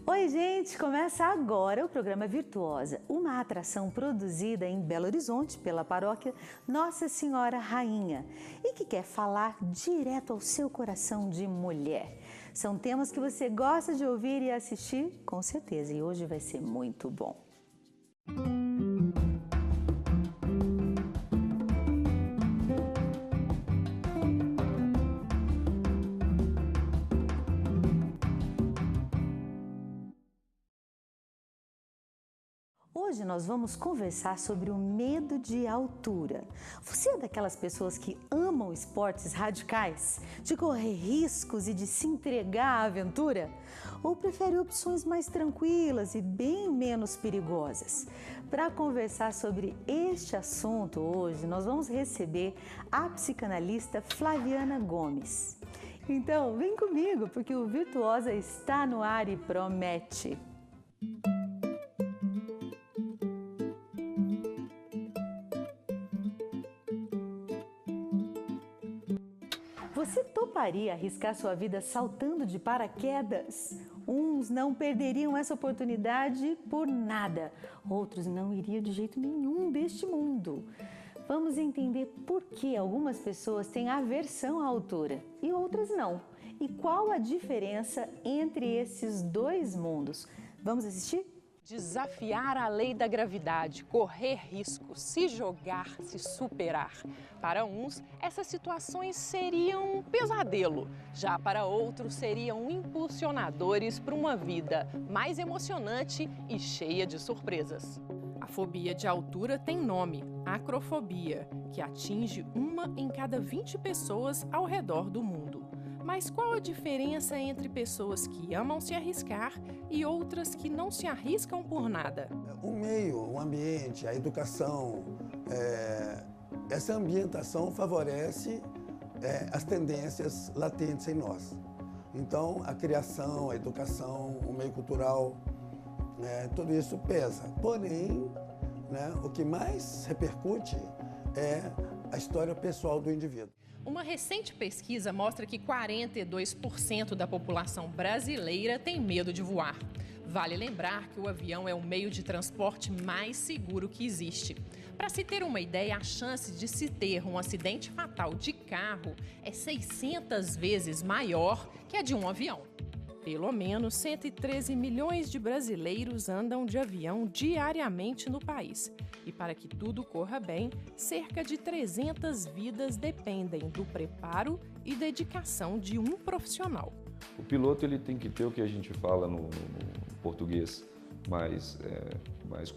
Oi, gente! Começa agora o programa Virtuosa, uma atração produzida em Belo Horizonte pela paróquia Nossa Senhora Rainha e que quer falar direto ao seu coração de mulher. São temas que você gosta de ouvir e assistir, com certeza, e hoje vai ser muito bom. Hoje nós vamos conversar sobre o medo de altura. Você é daquelas pessoas que amam esportes radicais, de correr riscos e de se entregar à aventura? Ou prefere opções mais tranquilas e bem menos perigosas? Para conversar sobre este assunto hoje, nós vamos receber a psicanalista Flaviana Gomes. Então, vem comigo, porque o Virtuosa está no ar e promete! Você toparia arriscar sua vida saltando de paraquedas? Uns não perderiam essa oportunidade por nada, outros não iriam de jeito nenhum deste mundo. Vamos entender por que algumas pessoas têm aversão à altura e outras não. E qual a diferença entre esses dois mundos? Vamos assistir? Desafiar a lei da gravidade, correr risco, se jogar, se superar. Para uns, essas situações seriam um pesadelo. Já para outros, seriam impulsionadores para uma vida mais emocionante e cheia de surpresas. A fobia de altura tem nome, acrofobia, que atinge 1 em cada 20 pessoas ao redor do mundo. Mas qual a diferença entre pessoas que amam se arriscar e outras que não se arriscam por nada? O meio, o ambiente, a educação, essa ambientação favorece as tendências latentes em nós. Então, a criação, a educação, o meio cultural, tudo isso pesa. Porém, o que mais repercute é a história pessoal do indivíduo. Uma recente pesquisa mostra que 42% da população brasileira tem medo de voar. Vale lembrar que o avião é o meio de transporte mais seguro que existe. Para se ter uma ideia, a chance de se ter um acidente fatal de carro é 600 vezes maior que a de um avião. Pelo menos 113 milhões de brasileiros andam de avião diariamente no país. E para que tudo corra bem, cerca de 300 vidas dependem do preparo e dedicação de um profissional. O piloto ele tem que ter o que a gente fala no português mais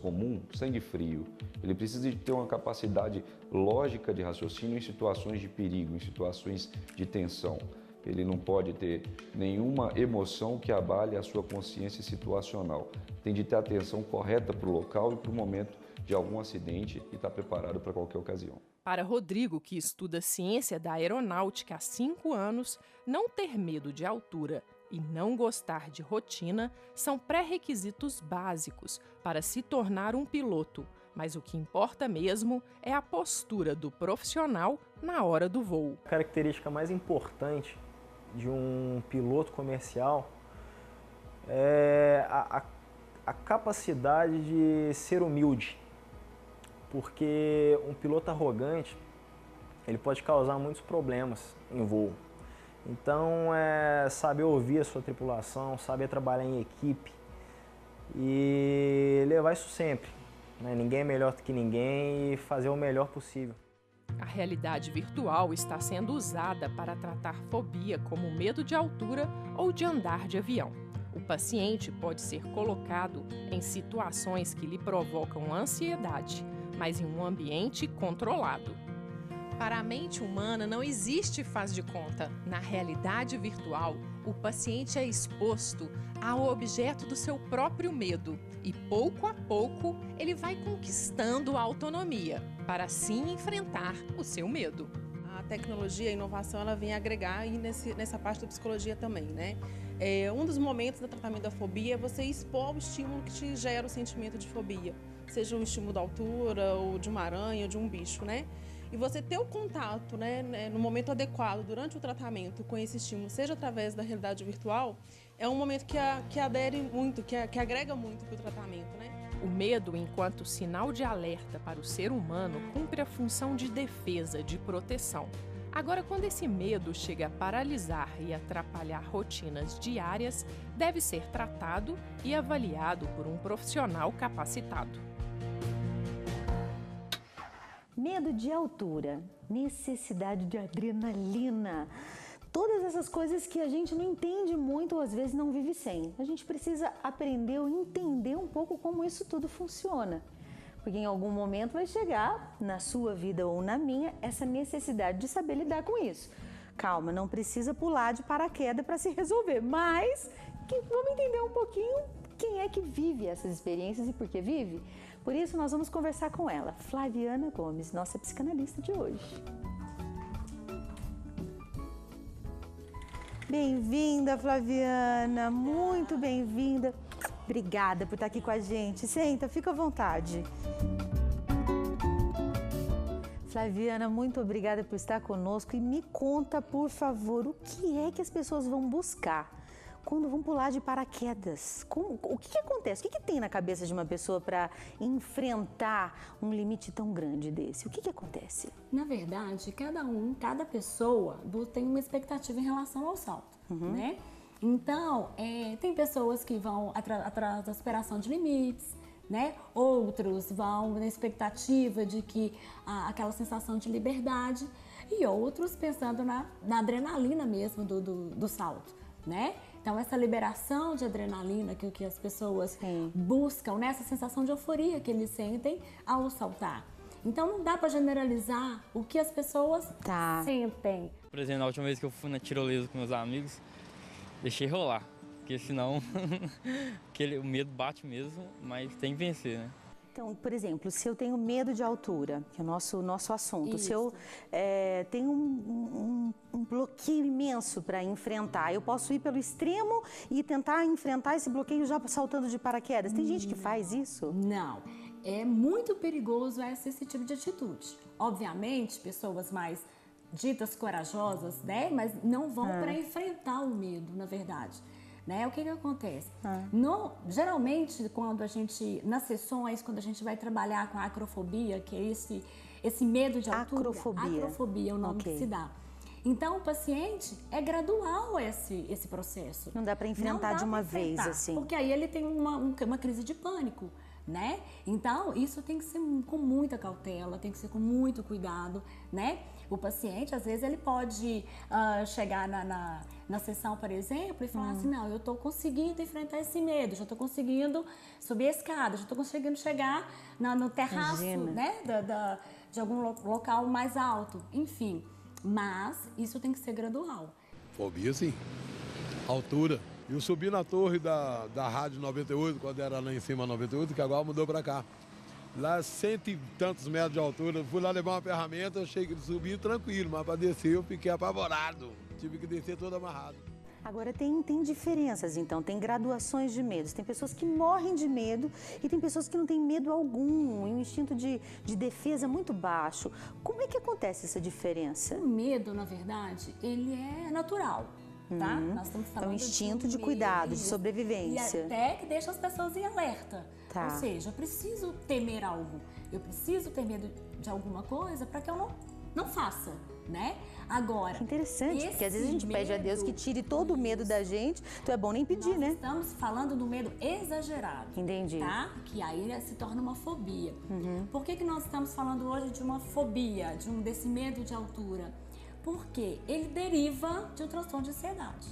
comum, sangue frio. Ele precisa de ter uma capacidade lógica de raciocínio em situações de perigo, em situações de tensão. Ele não pode ter nenhuma emoção que abale a sua consciência situacional. Tem de ter a atenção correta para o local e para o momento de algum acidente e estar preparado para qualquer ocasião. Para Rodrigo, que estuda ciência da aeronáutica há 5 anos, não ter medo de altura e não gostar de rotina são pré-requisitos básicos para se tornar um piloto. Mas o que importa mesmo é a postura do profissional na hora do voo. A característica mais importante de um piloto comercial é a capacidade de ser humilde, porque um piloto arrogante ele pode causar muitos problemas em voo. Então, saber ouvir a sua tripulação, saber trabalhar em equipe e levar isso sempre. Ninguém é melhor do que ninguém e fazer o melhor possível. A realidade virtual está sendo usada para tratar fobia como medo de altura ou de andar de avião. O paciente pode ser colocado em situações que lhe provocam ansiedade, mas em um ambiente controlado. Para a mente humana não existe faz de conta. Na realidade virtual, o paciente é exposto ao objeto do seu próprio medo e, pouco a pouco, ele vai conquistando a autonomia para assim enfrentar o seu medo. A tecnologia, a inovação, ela vem agregar aí nessa parte da psicologia também, né? Um dos momentos do tratamento da fobia é você expor o estímulo que te gera o sentimento de fobia, seja um estímulo da altura, ou de uma aranha, ou de um bicho, né? E você ter o contato, né, no momento adequado, durante o tratamento com esse estímulo, seja através da realidade virtual, é um momento que adere muito, que agrega muito para o tratamento, né? O medo, enquanto sinal de alerta para o ser humano, cumpre a função de defesa, de proteção. Agora, quando esse medo chega a paralisar e atrapalhar rotinas diárias, deve ser tratado e avaliado por um profissional capacitado. Medo de altura, necessidade de adrenalina. Todas essas coisas que a gente não entende muito ou às vezes não vive sem. A gente precisa aprender ou entender um pouco como isso tudo funciona. Porque em algum momento vai chegar na sua vida ou na minha essa necessidade de saber lidar com isso. Calma, não precisa pular de paraquedas para se resolver, mas vamos entender um pouquinho quem é que vive essas experiências e por que vive. Por isso nós vamos conversar com ela, Flaviana Gomes, nossa psicanalista de hoje. Bem-vinda, Flaviana, muito bem-vinda. Obrigada por estar aqui com a gente. Senta, fica à vontade. Flaviana, muito obrigada por estar conosco e me conta, por favor, o que é que as pessoas vão buscar quando vão pular de paraquedas? O que acontece? O que tem na cabeça de uma pessoa para enfrentar um limite tão grande desse? O que acontece? Na verdade, cada pessoa tem uma expectativa em relação ao salto, né? Então, tem pessoas que vão atrás da superação de limites, né? Outros vão na expectativa de que aquela sensação de liberdade e outros pensando na adrenalina mesmo do salto, né? Então, essa liberação de adrenalina que as pessoas buscam, né? Essa sensação de euforia que eles sentem ao saltar. Então, não dá para generalizar o que as pessoas sentem. Por exemplo, a última vez que eu fui na tirolesa com meus amigos, deixei rolar, porque senão o medo bate mesmo, mas tem que vencer, né? Então, por exemplo, se eu tenho medo de altura, que é o nosso assunto, Isso. se eu tenho um bloqueio imenso para enfrentar, eu posso ir pelo extremo e tentar enfrentar esse bloqueio já saltando de paraquedas? Tem gente que faz isso? Não, é muito perigoso esse tipo de atitude. Obviamente, pessoas mais ditas corajosas, né, mas não vão para enfrentar o medo, na verdade. Né? O que acontece? Geralmente, quando a gente, nas sessões, quando a gente vai trabalhar com a acrofobia, que é esse medo de altura, acrofobia é o nome que se dá. Então, o paciente é gradual esse processo. Não dá para enfrentar de uma vez, assim. Porque aí ele tem uma crise de pânico, né? Então, isso tem que ser com muita cautela, tem que ser com muito cuidado, né? O paciente, às vezes, ele pode chegar na sessão, por exemplo, e falar assim, não, eu estou conseguindo enfrentar esse medo, já estou conseguindo subir a escada, já estou conseguindo chegar no terraço, né, de algum local mais alto, enfim. Mas isso tem que ser gradual. Fobia, sim. Altura. Eu subi na torre da Rádio 98, quando era lá em cima 98, que agora mudou para cá. Lá, 100 e tantos metros de altura, fui lá levar uma ferramenta, eu subi tranquilo, mas para descer eu fiquei apavorado. Tive que descer todo amarrado. Agora tem diferenças, então, tem graduações de medos. Tem pessoas que morrem de medo e tem pessoas que não têm medo algum, um instinto de defesa muito baixo. Como é que acontece essa diferença? O medo, na verdade, ele é natural. Tá? Nós estamos falando é um instinto de cuidado, de sobrevivência. E até que deixa as pessoas em alerta. Tá. Ou seja, eu preciso temer algo, eu preciso ter medo de alguma coisa para que eu não faça, né? Agora, que interessante, porque às vezes a gente pede a Deus que tire todo o medo da gente, então é bom nem pedir, né? Estamos falando do medo exagerado. Entendi. Tá? Que aí se torna uma fobia. Por que nós estamos falando hoje de uma fobia, desse medo de altura? Porque ele deriva de um transtorno de ansiedade,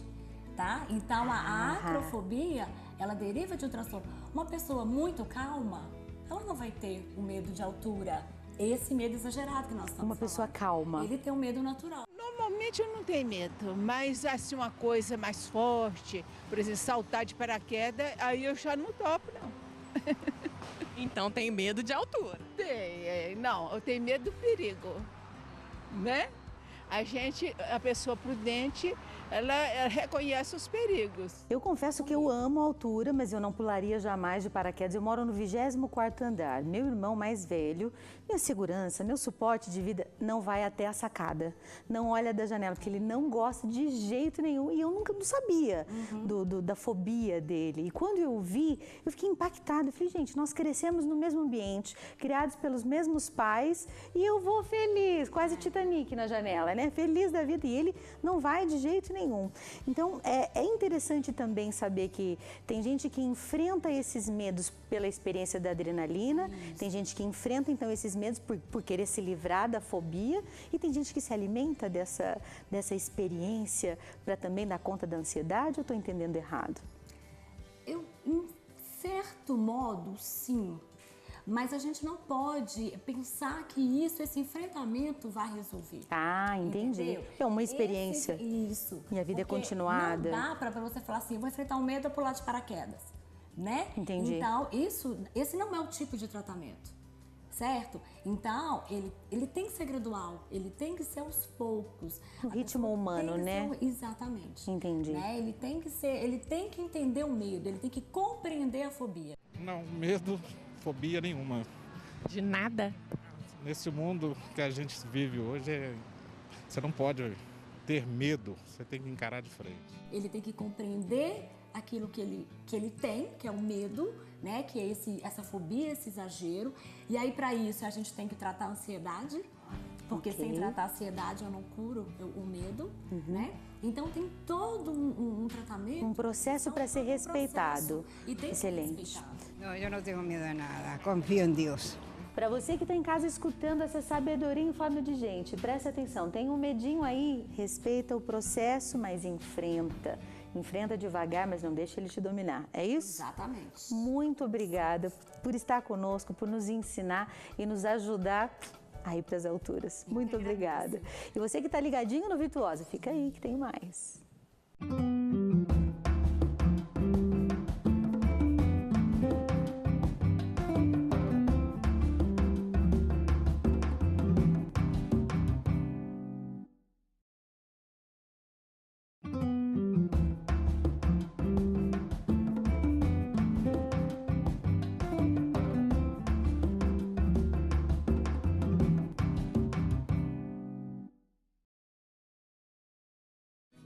tá? Então, a acrofobia, ela deriva de um transtorno. Uma pessoa muito calma, ela não vai ter o medo de altura, esse medo exagerado que nós estamos falando. Uma pessoa calma. Ele tem um medo natural. Normalmente eu não tenho medo, mas assim, uma coisa mais forte, por exemplo, saltar de paraquedas, aí eu já não topo, não. Então tem medo de altura? Não, eu tenho medo do perigo, né? A pessoa prudente, ela reconhece os perigos. Eu confesso que eu amo a altura, mas eu não pularia jamais de paraquedas. Eu moro no 24º andar. Meu irmão mais velho, minha segurança, meu suporte de vida não vai até a sacada. Não olha da janela, porque ele não gosta de jeito nenhum. E eu nunca não sabia da fobia dele. E quando eu vi, eu fiquei impactada. Eu falei, gente, nós crescemos no mesmo ambiente, criados pelos mesmos pais, e eu vou feliz, quase Titanic na janela, né? Feliz da vida. E ele não vai de jeito nenhum. Então, é interessante também saber que tem gente que enfrenta esses medos pela experiência da adrenalina, tem gente que enfrenta, então, esses medos por querer se livrar da fobia, e tem gente que se alimenta dessa experiência para também dar conta da ansiedade, ou estou entendendo errado? Em certo modo, sim. Mas a gente não pode pensar que esse enfrentamento vai resolver. Ah, entendi. Entendeu? É uma experiência. Isso. E a vida é continuada. Não dá para você falar assim, vou enfrentar um medo, eu pular de paraquedas, né? Entendi. Então, esse não é o tipo de tratamento, certo? Então, ele tem que ser gradual, ele tem que ser aos poucos. O ritmo humano, né? Exatamente. Entendi. Né? Ele tem que entender o medo, ele tem que compreender a fobia. Não, medo, fobia nenhuma. De nada? Nesse mundo que a gente vive hoje, você não pode ter medo, você tem que encarar de frente. Ele tem que compreender aquilo que ele tem, que é o medo, né? Que é essa fobia, esse exagero. E aí, para isso, a gente tem que tratar a ansiedade, porque sem tratar a ansiedade eu não curo o medo, né? Então, tem todo um tratamento. Um processo para ser respeitado. E tem Excelente. Que ser respeitado. Não, eu não tenho medo de nada, confio em Deus. Para você que está em casa escutando essa sabedoria em forma de gente, presta atenção, tem um medinho aí, respeita o processo, mas enfrenta. Enfrenta devagar, mas não deixa ele te dominar. É isso? Exatamente. Muito obrigada por estar conosco, por nos ensinar e nos ajudar a ir para as alturas. Muito obrigada. E você que está ligadinho no Virtuosa, fica aí que tem mais.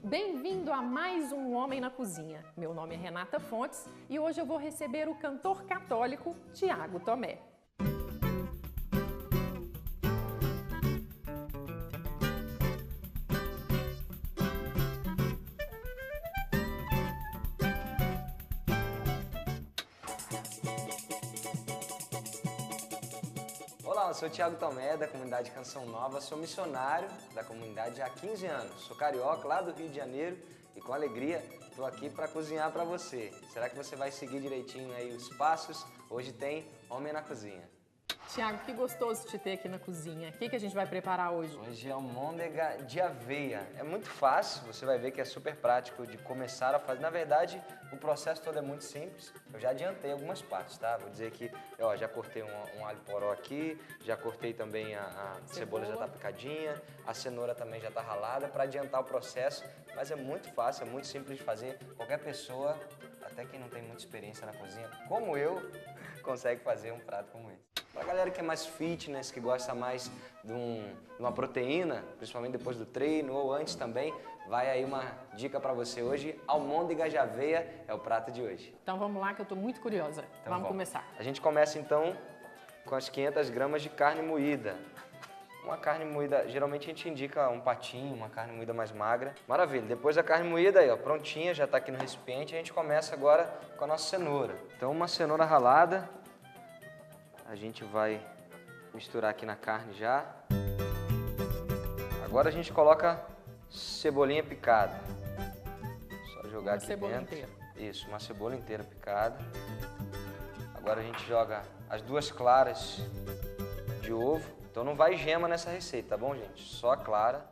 Bem-vindo a mais um Homem na Cozinha. Meu nome é Renata Fontes e hoje eu vou receber o cantor católico Tiago Tomé. Olá, eu sou o Tiago Tomé, da comunidade Canção Nova, sou missionário da comunidade há 15 anos. Sou carioca, lá do Rio de Janeiro, e com alegria estou aqui para cozinhar para você. Será que você vai seguir direitinho aí os passos? Hoje tem Homem na Cozinha. Tiago, que gostoso te ter aqui na cozinha. O que a gente vai preparar hoje? Hoje é almôndega de aveia. É muito fácil, você vai ver que é super prático de começar a fazer. Na verdade, o processo todo é muito simples. Eu já adiantei algumas partes, tá? Vou dizer que já cortei um alho poró aqui, já cortei também a cebola já tá picadinha, a cenoura também já tá ralada, para adiantar o processo. Mas é muito fácil, é muito simples de fazer. Qualquer pessoa, até quem não tem muita experiência na cozinha, como eu, consegue fazer um prato como esse. Pra galera que é mais fitness, que gosta mais de uma proteína, principalmente depois do treino ou antes também, vai aí uma dica pra você hoje. Almôndega de aveia é o prato de hoje. Então vamos lá que eu tô muito curiosa. Então, vamos começar. A gente começa então com as 500 gramas de carne moída. Uma carne moída, geralmente a gente indica um patinho, uma carne moída mais magra. Maravilha, depois da carne moída aí, ó, prontinha, já tá aqui no recipiente, a gente começa agora com a nossa cenoura. Então uma cenoura ralada, a gente vai misturar aqui na carne já. Agora a gente coloca cebolinha picada. Só jogar aqui dentro. Inteira. Isso, uma cebola inteira picada. Agora a gente joga as 2 claras de ovo. Então não vai gema nessa receita, tá bom, gente? Só a clara.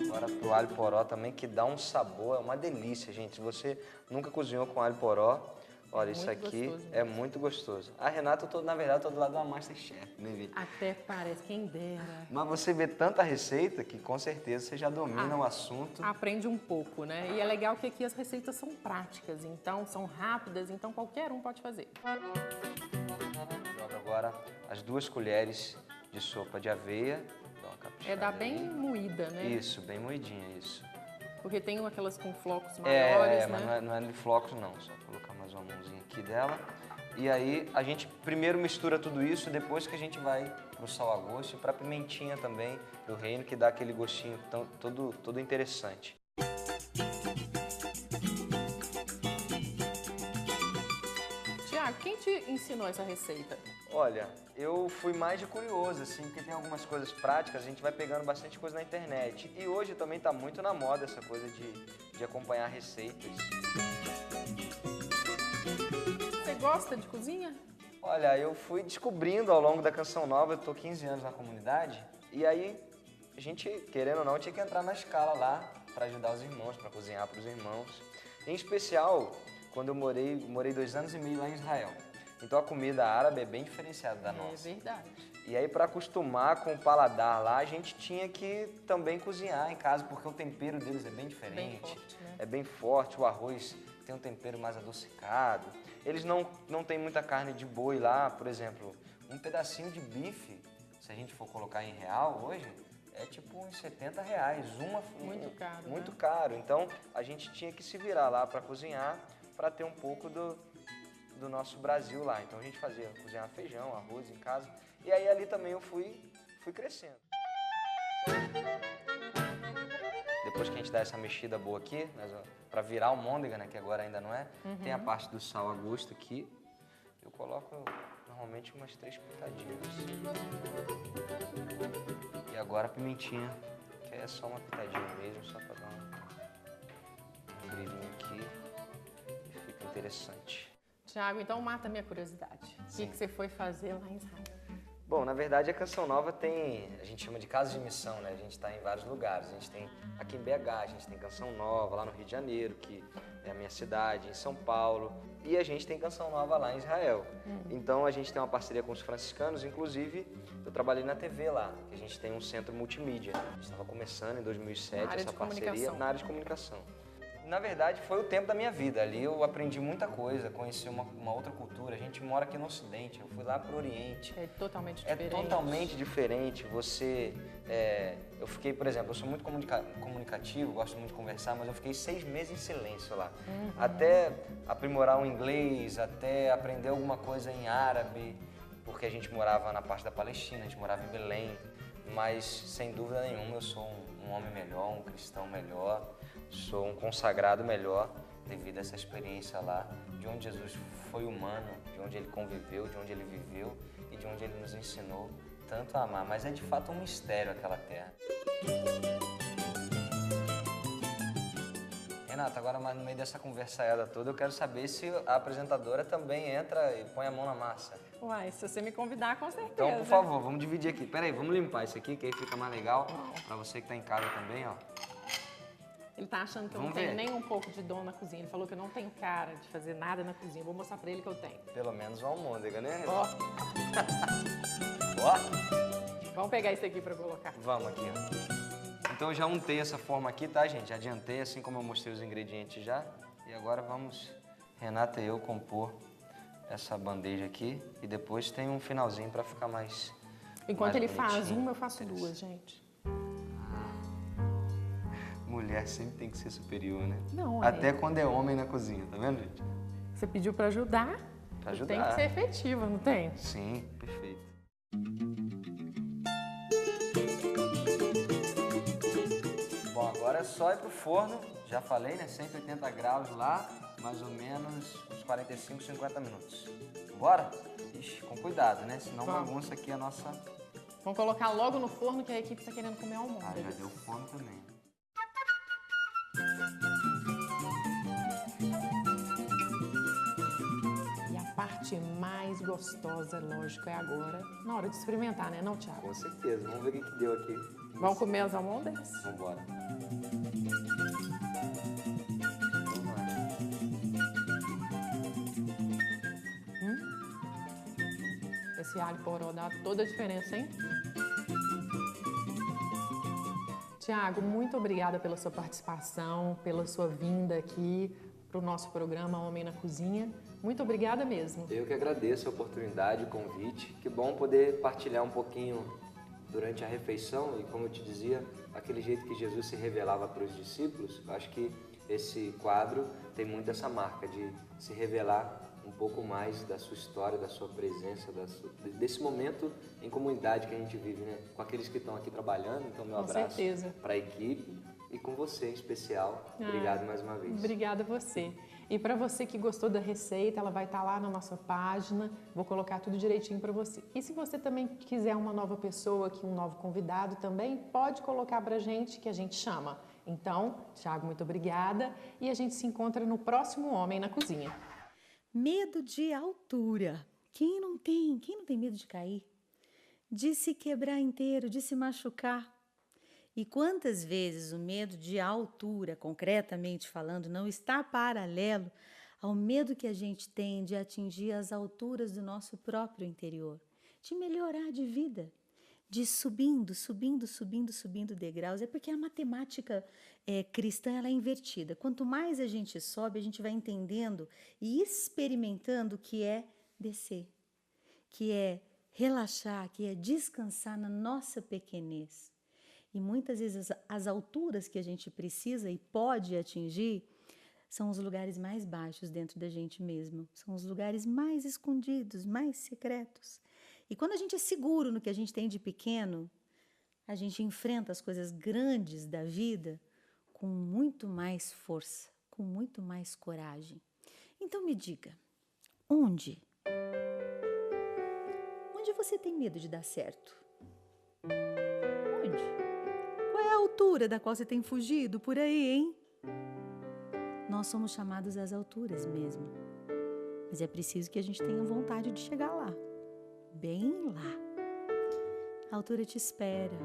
Agora pro alho poró também, que dá um sabor, é uma delícia, gente. Se você nunca cozinhou com alho poró, Olha, isso aqui é muito gostoso. A Renata, na verdade, eu tô do lado da Masterchef, né, Vi? Até parece, quem dera. Mas você vê tanta receita que com certeza você já domina o assunto. Aprende um pouco, né? E é legal que aqui as receitas são práticas, então são rápidas, então qualquer um pode fazer. Joga agora as 2 colheres de sopa de aveia. É dar bem moída, né? Isso, bem moidinha, isso. Porque tem aquelas com flocos maiores, né? Mas não é de flocos não, só colocar mais uma mãozinha aqui dela. E aí a gente primeiro mistura tudo isso, depois que a gente vai pro sal a gosto e pra pimentinha também do reino, que dá aquele gostinho todo interessante. Tiago, quem te ensinou essa receita? Olha, eu fui mais de curioso, assim, porque tem algumas coisas práticas, a gente vai pegando bastante coisa na internet. E hoje também tá muito na moda essa coisa de acompanhar receitas. Você gosta de cozinha? Olha, eu fui descobrindo ao longo da Canção Nova, eu tô 15 anos na comunidade, e aí a gente, querendo ou não, tinha que entrar na escala lá para ajudar os irmãos, para cozinhar para os irmãos. Em especial, quando eu morei 2 anos e meio lá em Israel. Então a comida árabe é bem diferenciada da nossa. É verdade. E aí, para acostumar com o paladar lá, a gente tinha que também cozinhar em casa, porque o tempero deles é bem diferente. Bem forte, né? É bem forte, o arroz tem um tempero mais adocicado. Eles não têm muita carne de boi lá, por exemplo, um pedacinho de bife, se a gente for colocar em real hoje, é tipo uns R$70. Muito caro, Muito né? caro. Então, a gente tinha que se virar lá para cozinhar, para ter um pouco do nosso Brasil lá. Então, a gente cozinhar feijão, arroz em casa. E aí, ali também eu fui crescendo. Depois que a gente dá essa mexida boa aqui, para virar almôndega, né, que agora ainda não é, tem a parte do sal a gosto aqui. Eu coloco normalmente umas 3 pitadinhas. E agora a pimentinha, que é só uma pitadinha mesmo, só para dar um brilhinho aqui e fica interessante. Tiago, então mata a minha curiosidade. O que você foi fazer lá em Israel? Bom, na verdade a Canção Nova a gente chama de casa de missão, né? A gente está em vários lugares. A gente tem aqui em BH, a gente tem Canção Nova lá no Rio de Janeiro, que é a minha cidade, em São Paulo. E a gente tem Canção Nova lá em Israel. Então a gente tem uma parceria com os franciscanos, inclusive eu trabalhei na TV lá, que a gente tem um centro multimídia. A gente estava começando em 2007 essa parceria na área de comunicação. Na verdade, foi o tempo da minha vida. Ali eu aprendi muita coisa, conheci uma outra cultura. A gente mora aqui no Ocidente, eu fui lá para o Oriente. É totalmente diferente. É totalmente diferente. Eu fiquei, por exemplo, eu sou muito comunicativo, gosto muito de conversar, mas eu fiquei 6 meses em silêncio lá. Até aprimorar o inglês, até aprender alguma coisa em árabe, porque a gente morava na parte da Palestina, a gente morava em Belém. Mas, sem dúvida nenhuma, eu sou um homem melhor, um cristão melhor. Sou um consagrado melhor devido a essa experiência lá, de onde Jesus foi humano, de onde ele conviveu, de onde ele viveu e de onde ele nos ensinou tanto a amar. Mas é de fato um mistério aquela terra. Renata, agora no meio dessa conversaiada toda, eu quero saber se a apresentadora também entra e põe a mão na massa. Uai, se você me convidar, com certeza. Então, por favor, vamos dividir aqui. Peraí, vamos limpar isso aqui, que aí fica mais legal. Pra você que tá em casa também, ó. Ele tá achando que eu não tenho nem um pouco de dom na cozinha. Ele falou que eu não tenho cara de fazer nada na cozinha. Eu vou mostrar pra ele que eu tenho. Pelo menos uma almôndega, né? Ó. Ó. Vamos pegar isso aqui pra colocar. Vamos aqui, ó. Então eu já untei essa forma aqui, tá, gente? Adiantei, assim como eu mostrei os ingredientes já. E agora vamos, Renata e eu, compor essa bandeja aqui. E depois tem um finalzinho pra ficar mais... Enquanto ele faz uma, eu faço 2, gente. Mulher sempre tem que ser superior, né? Não, até quando é homem na cozinha, tá vendo, gente? Você pediu pra ajudar? Pra ajudar. Tem que ser efetiva, não tem? Sim, perfeito. Bom, agora é só ir pro forno. Já falei, né? 180 graus lá, mais ou menos uns 45, 50 minutos. Bora? Ixi, com cuidado, né? Senão bagunça aqui a nossa... Vamos colocar logo no forno que a equipe tá querendo comer almôndega. Ah, já deu fome também. E a parte mais gostosa, lógico, é agora, na hora de experimentar, né, não, Thiago? Com certeza. Vamos ver o que deu aqui. Vamos comer as almôndegas? Vamos embora. Esse alho poró dá toda a diferença, hein? Tiago, muito obrigada pela sua participação, pela sua vinda aqui para o nosso programa Homem na Cozinha. Muito obrigada mesmo. Eu que agradeço a oportunidade, o convite. Que bom poder partilhar um pouquinho durante a refeição e, como eu te dizia, aquele jeito que Jesus se revelava para os discípulos. Eu acho que esse quadro tem muito essa marca de se revelar um pouco mais da sua história, da sua presença, desse momento em comunidade que a gente vive, né? Com aqueles que estão aqui trabalhando. Então, meu abraço para a equipe e com você em especial. Obrigado mais uma vez. Obrigada a você. E para você que gostou da receita, ela vai estar lá na nossa página. Vou colocar tudo direitinho para você. E se você também quiser uma nova pessoa aqui, um novo convidado também, pode colocar para a gente que a gente chama. Então, Tiago, muito obrigada. E a gente se encontra no próximo Homem na Cozinha. Medo de altura. Quem não tem? Quem não tem medo de cair? De se quebrar inteiro, de se machucar? E quantas vezes o medo de altura, concretamente falando, não está paralelo ao medo que a gente tem de atingir as alturas do nosso próprio interior, de melhorar de vida, de ir subindo degraus? É porque a matemática cristã ela é invertida. Quanto mais a gente sobe, a gente vai entendendo e experimentando o que é descer, que é relaxar, que é descansar na nossa pequenez. E muitas vezes as alturas que a gente precisa e pode atingir são os lugares mais baixos dentro da gente mesmo, são os lugares mais escondidos, mais secretos. E quando a gente é seguro no que a gente tem de pequeno, a gente enfrenta as coisas grandes da vida com muito mais força, com muito mais coragem. Então me diga, onde você tem medo de dar certo? Onde? Qual é a altura da qual você tem fugido por aí, hein? Nós somos chamados às alturas mesmo, mas é preciso que a gente tenha vontade de chegar lá, bem lá. A altura te espera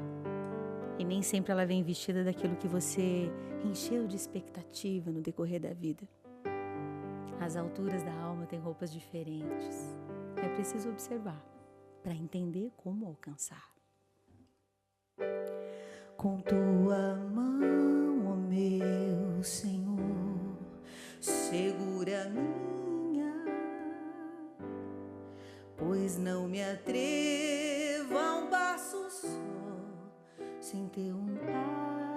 e nem sempre ela vem vestida daquilo que você encheu de expectativa no decorrer da vida. As alturas da alma têm roupas diferentes. É preciso observar para entender como alcançar. Com tua mão, ó meu Senhor, segura a minha, pois não me atrevo a um passo só, sem teu amparo,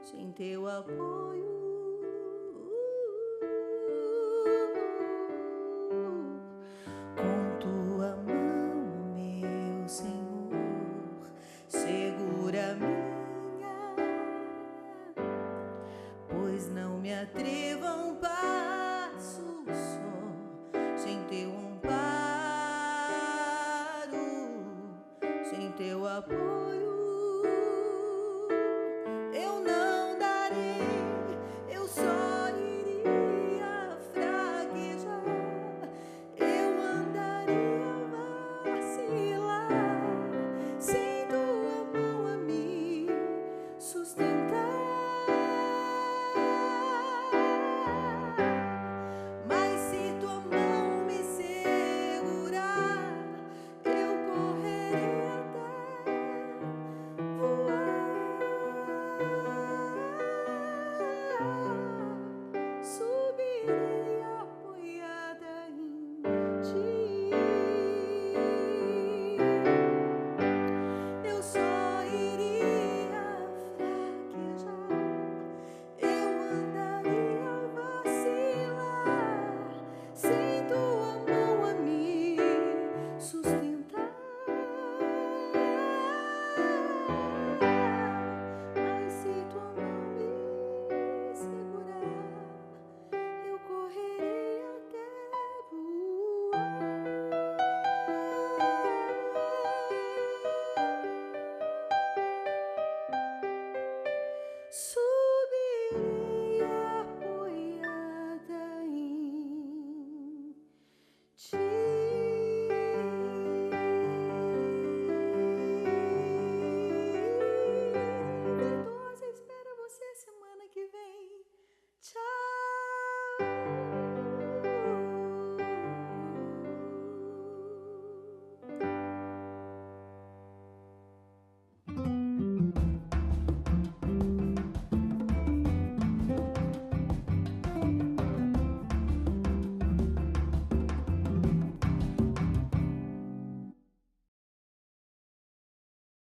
sem teu apoio. Com tua mão, meu Senhor, segura a minha, pois não me atrevo a um passo só, sem teu amparo, sem teu apoio. Eu não darei, eu só iria fraquejar, eu andaria vacilar, sem tua mão a me sustentar.